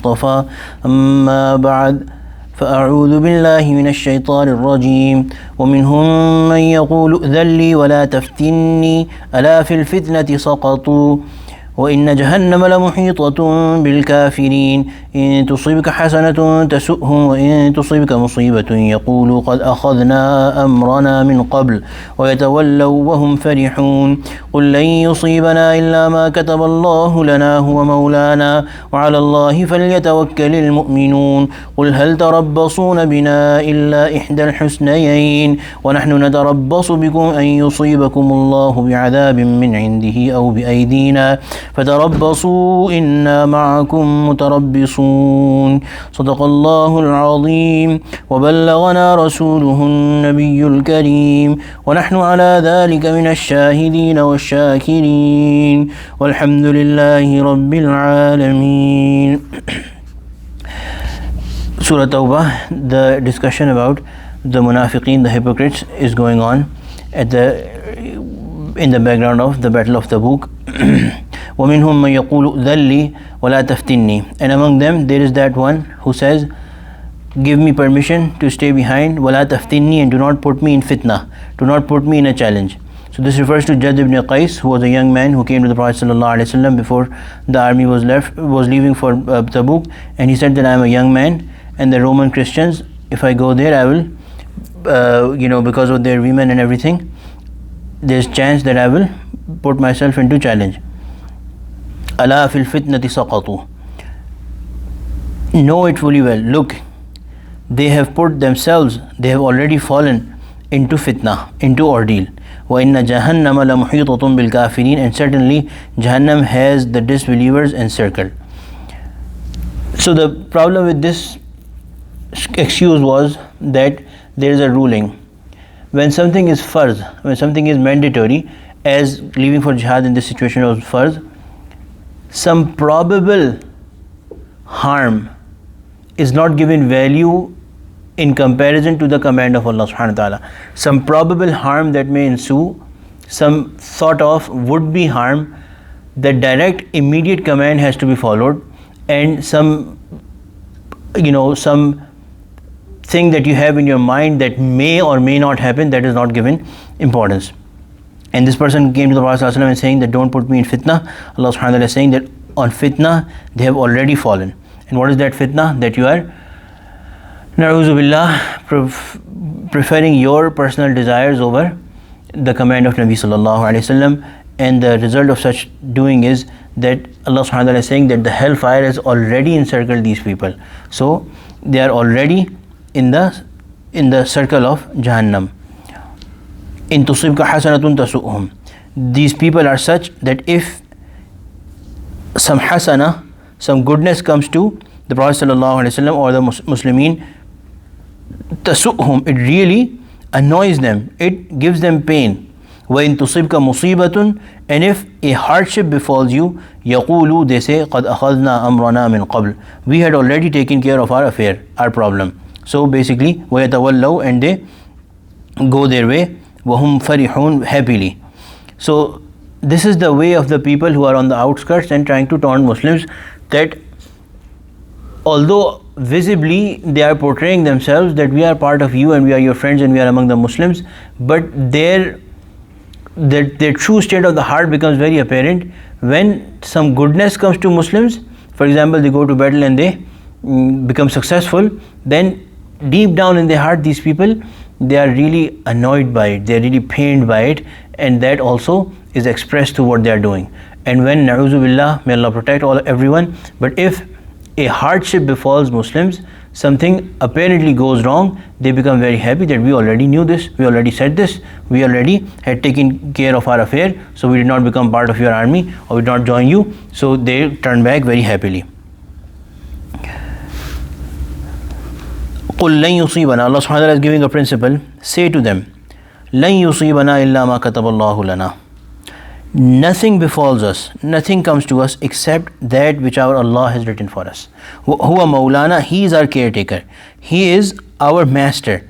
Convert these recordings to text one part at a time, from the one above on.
المصطفى أما بعد فأعوذ بالله من الشيطان الرجيم ومنهم من يقول ائذن لي ولا تفتني ألا في الفتنة سقطوا وإن جهنم لمحيطة بالكافرين إن تصبك حسنة تسؤهم وإن تصبك مصيبة يقولوا قد أخذنا أمرنا من قبل ويتولوا وهم فرحون قل لن يصيبنا إلا ما كتب الله لنا هو مولانا وعلى الله فليتوكل المؤمنون قل هل تربصون بنا إلا إحدى الحسنيين ونحن نتربص بكم أن يصيبكم الله بعذاب من عنده أو بأيدينا فتربصوا إنا معكم متربصون صدق الله العظيم وبلغنا رسوله النبي الكريم ونحن على ذلك من الشاهدين والشاكرين والحمد لله رب العالمين. Surah Taubah, the discussion about the munafiqeen, the hypocrites, is going on in the background of the Battle of Tabuk. وَمِنْهُمْ مَنْ يَقُولُ ائذن لي وَلَا تَفْتِنِّي, and among them there is that one who says, give me permission to stay behind, وَلَا تَفْتِنِّي, and do not put me in fitna, do not put me in a challenge. So this refers to Jad ibn Qais, who was a young man who came to the Prophet ﷺ before the army was leaving for Tabuk, and he said that I am a young man, and the Roman Christians, if I go there I will, because of their women and everything, there's chance that I will put myself into challenge. Ala fil fitnati saqatu. Know it fully well. Look, they have put themselves, they have already fallen into fitna, into ordeal. Wa inna jahannama la muhitatun bil kafirin, and certainly Jahannam has the disbelievers encircled. So the problem with this excuse was that there is a ruling. When something is farz, when something is mandatory, as leaving for jihad in this situation was farz, some probable harm is not given value in comparison to the command of Allah subhanahu wa ta'ala. Some probable harm that may ensue, some sort of would-be harm, the direct immediate command has to be followed, and some thing that you have in your mind that may or may not happen, that is not given importance. And this person came to the Prophet ﷺ and saying that don't put me in fitna. Allah subhanahu wa ta'ala is saying that on fitna they have already fallen. And what is that fitna? That you are, na'udhu billah, preferring your personal desires over the command of Nabi sallallahu alayhi wasallam. And the result of such doing is that Allah subhanahu wa ta'ala is saying that the hellfire has already encircled these people. So they are already in the circle of Jahannam. In tusibka hasanatun tasu'hum. These people are such that if some hasana, some goodness comes to the Prophet ﷺ or the Muslimin, tasu'hum, it really annoys them, it gives them pain. وَإِن تُصِبْكَ مُصِيبَةٌ, and if a hardship befalls you, يَقُولُوا, they say, قَدْ أَخَذْنَا أَمْرَنَا مِنْ قَبْلِ, we had already taken care of our affair, our problem. So basically, وَيَتَوَلَّوْا, and they go their way, وَهُمْ فَرِحُونَ, happily. So this is the way of the people who are on the outskirts and trying to taunt Muslims, that although visibly they are portraying themselves that we are part of you and we are your friends and we are among the Muslims, but their true state of the heart becomes very apparent when some goodness comes to Muslims. For example, they go to battle and they become successful, then deep down in their heart, these people, they are really annoyed by it, they are really pained by it, and that also is expressed through what they are doing. And when, na'udhu billah, may Allah protect everyone, but if a hardship befalls Muslims, something apparently goes wrong, they become very happy that we already knew this, we already said this, we already had taken care of our affair, so we did not become part of your army or we did not join you, so they turn back very happily. قُلْ لَن يُصِيبَنَا, Allah subhanahu wa ta'ala is giving a principle. Say to them, لَن يُصِيبَنَا إِلَّا مَا كَتَبَ اللَّهُ لَنَا, nothing befalls us, nothing comes to us except that which our Allah has written for us. Huwa Maulana, He is our caretaker, He is our master.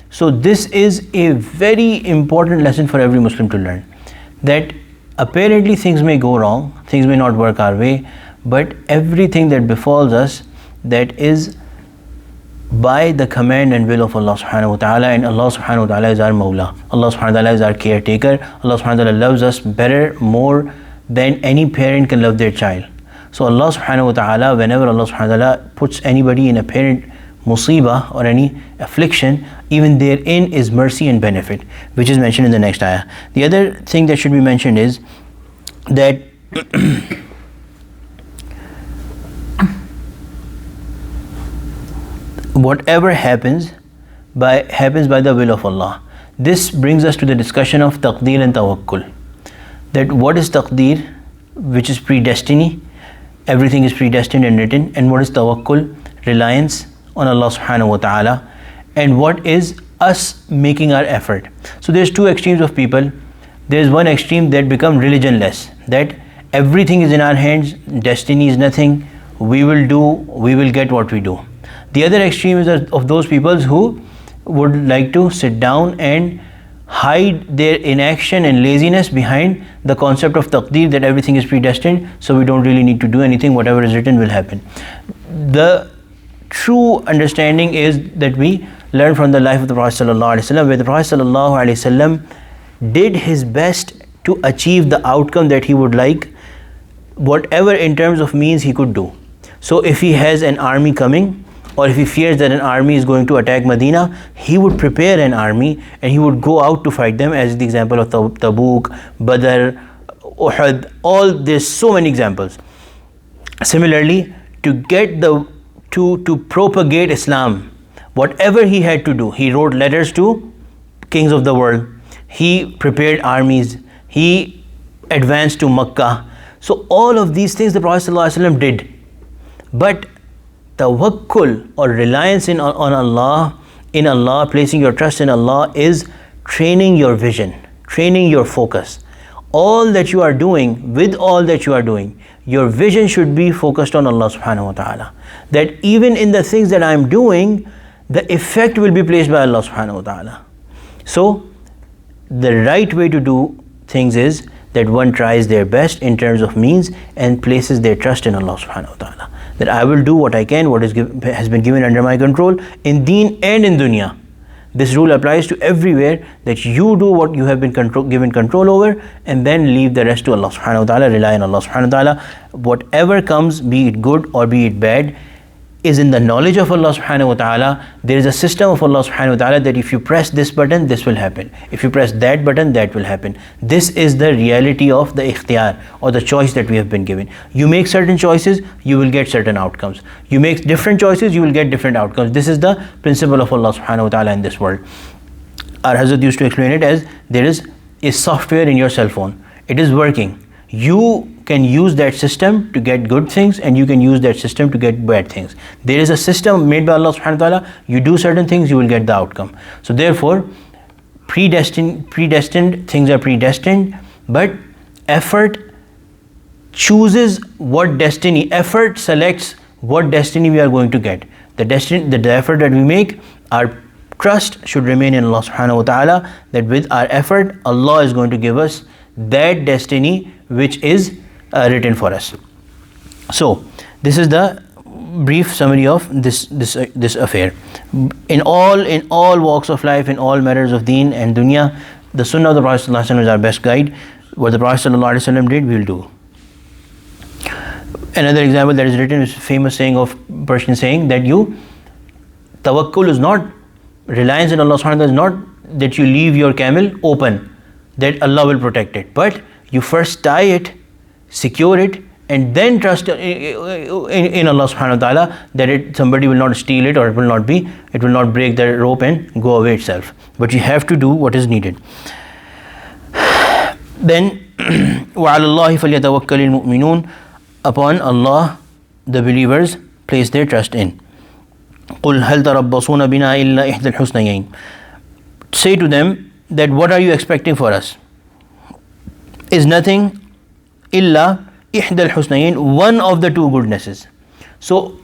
So this is a very important lesson for every Muslim to learn, that apparently things may go wrong, things may not work our way, but everything that befalls us that is by the command and will of Allah subhanahu wa ta'ala, and Allah subhanahu wa ta'ala is our Mawla. Allah subhanahu wa ta'ala is our caretaker. Allah subhanahu wa ta'ala loves us better, more than any parent can love their child. So Allah subhanahu wa ta'ala, whenever Allah subhanahu wa ta'ala puts anybody in a parent musibah or any affliction, even therein is mercy and benefit, which is mentioned in the next ayah. The other thing that should be mentioned is that whatever happens by the will of Allah. This brings us to the discussion of taqdeer and tawakkul. That what is taqdeer, which is predestiny, everything is predestined and written, and what is tawakkul, reliance on Allah subhanahu wa ta'ala, and what is us making our effort. So there's two extremes of people. There's one extreme that become religionless, that everything is in our hands, destiny is nothing, we will get what we do. The other extreme is of those people who would like to sit down and hide their inaction and laziness behind the concept of taqdeer, that everything is predestined, so we don't really need to do anything, whatever is written will happen. The true understanding is that we learn from the life of the Prophet ﷺ, where the Prophet ﷺ did his best to achieve the outcome that he would like, whatever in terms of means he could do. So if he has an army coming, or if he fears that an army is going to attack Medina, he would prepare an army and he would go out to fight them, as the example of Tabuk, Badr, Uhud, all, there's so many examples. Similarly, to propagate Islam, whatever he had to do, he wrote letters to kings of the world, he prepared armies, he advanced to Makkah. So all of these things the Prophet ﷺ did. But tawakkul, or reliance on Allah, in Allah, placing your trust in Allah, is training your vision, training your focus. All that you are doing, with all that you are doing, your vision should be focused on Allah subhanahu wa ta'ala. That even in the things that I am doing, the effect will be placed by Allah subhanahu wa ta'ala. So the right way to do things is that one tries their best in terms of means and places their trust in Allah subhanahu wa ta'ala. That I will do what I can, what has been given under my control, in deen and in dunya. This rule applies to everywhere, that you do what you have been given control over, and then leave the rest to Allah subhanahu wa ta'ala, rely on Allah subhanahu wa ta'ala. Whatever comes, be it good or be it bad, is in the knowledge of Allah subhanahu wa ta'ala. There is a system of Allah subhanahu wa ta'ala that if you press this button, this will happen. If you press that button, that will happen. This is the reality of the ikhtiyar, or the choice that we have been given. You make certain choices, you will get certain outcomes. You make different choices, you will get different outcomes. This is the principle of Allah subhanahu wa ta'ala in this world. Our Hazrat used to explain it as, there is a software in your cell phone. It is working. You can use that system to get good things, and you can use that system to get bad things. There is a system made by Allah subhanahu wa ta'ala. You do certain things, you will get the outcome. So therefore, predestined things are predestined, but effort chooses what destiny, effort selects what destiny we are going to get. The effort that we make, our trust should remain in Allah subhanahu wa ta'ala, that with our effort, Allah is going to give us that destiny which is written for us. So this is the brief summary of this affair. In all walks of life, in all matters of deen and dunya, the sunnah of the Prophet ﷺ is our best guide. What the Prophet ﷺ did, we will do. Another example that is written is famous saying of Persian saying, that tawakkul is not, reliance on Allah subhanahu wa ta'ala is not that you leave your camel open, that Allah will protect it, but you first tie it, secure it, and then trust in Allah subhanahu wa ta'ala that somebody will not steal it, or it will not break the rope and go away itself. But you have to do what is needed. Then وَعَلَى اللَّهِ فَلْيَتَوَكَّلِ الْمُؤْمِنُونَ, upon Allah the believers place their trust in. قُلْ هَلْ تَرَبَّصُونَ بِنَا إِلَّا إِحْدَى الْحُسْنَيَيْنِ, say to them that what are you expecting for us? Is nothing illa ihdal husnayn, one of the two goodnesses. So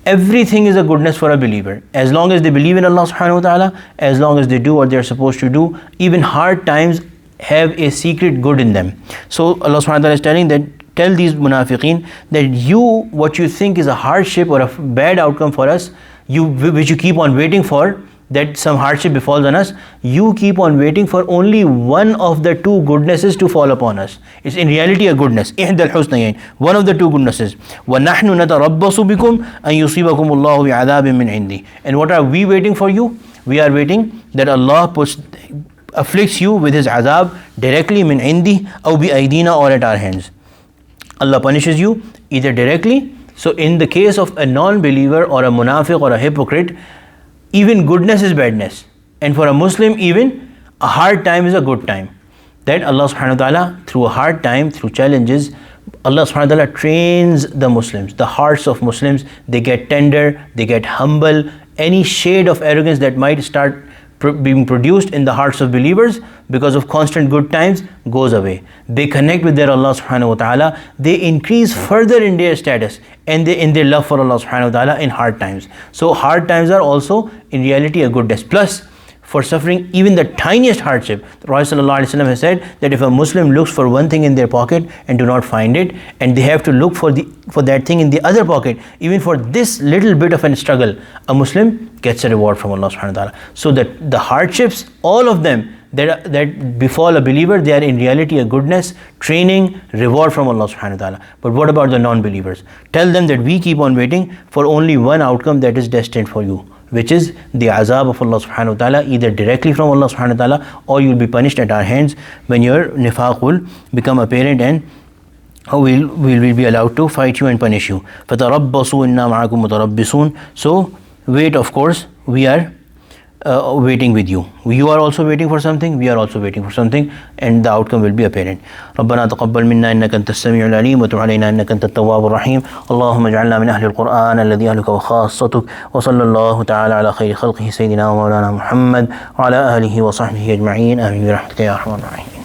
everything is a goodness for a believer, as long as they believe in Allah subhanahu wa ta'ala, as long as they do what they are supposed to do. Even hard times have a secret good in them. So Allah subhanahu wa ta'ala is telling that tell these munafiqeen that what you think is a hardship or a bad outcome for us, which you keep on waiting for, that some hardship befalls on us, you keep on waiting for only one of the two goodnesses to fall upon us. It's in reality a goodness. إِحْدَى الْحُسْنَيَيْنِ, one of the two goodnesses. وَنَحْنُ نَتَرَبَّصُ بِكُمْ أَن يُصِيبَكُمُ اللَّهُ بِعَذَابٍ مِّنْ عِنْدِهِ. And what are we waiting for you? We are waiting that Allah afflicts you with His azab directly, min indi aw bi aydina, or at our hands. Allah punishes you either directly. So in the case of a non-believer or a munafiq or a hypocrite, even goodness is badness, and for a Muslim even a hard time is a good time. That Allah subhanahu wa ta'ala, through a hard time, through challenges, Allah subhanahu wa ta'ala trains the Muslims, the hearts of Muslims. They get tender, they get humble. Any shade of arrogance that might start being produced in the hearts of believers because of constant good times goes away. They connect with their Allah subhanahu wa ta'ala. They increase further in their status and in their love for Allah subhanahu wa ta'ala in hard times. So hard times are also in reality a goodness. Plus, for suffering even the tiniest hardship, the Prophet ﷺ has said that if a Muslim looks for one thing in their pocket and do not find it, and they have to look for that thing in the other pocket, even for this little bit of a struggle, a Muslim gets a reward from Allah subhanahu wa ta'ala. So that the hardships, all of them that befall a believer, they are in reality a goodness, training, reward from Allah subhanahu wa ta'ala. But what about the non-believers? Tell them that we keep on waiting for only one outcome that is destined for you, which is the azab of Allah subhanahu wa ta'ala, either directly from Allah subhanahu wa ta'ala, or you will be punished at our hands when your nifaq will become apparent, and we will be allowed to fight you and punish you. فَتَرَبَّصُوا إِنَّا مَعَكُمْ مُتَرَبِّصُونَ. So wait, of course, we are waiting with you. You are also waiting for something, we are also waiting for something, and the outcome will be apparent. ربنا تقبل منا إنك أنت السميع العليم وتب علينا إنك أنت التواب الرحيم. اللهم اجعلنا من أهل القرآن الذي أهلك وخاصتك. وصلى الله تعالى على خير خلقه سيدنا ومولانا محمد وعلى آله وصحبه أجمعين. آمين برحمتك يا أرحم الراحمين.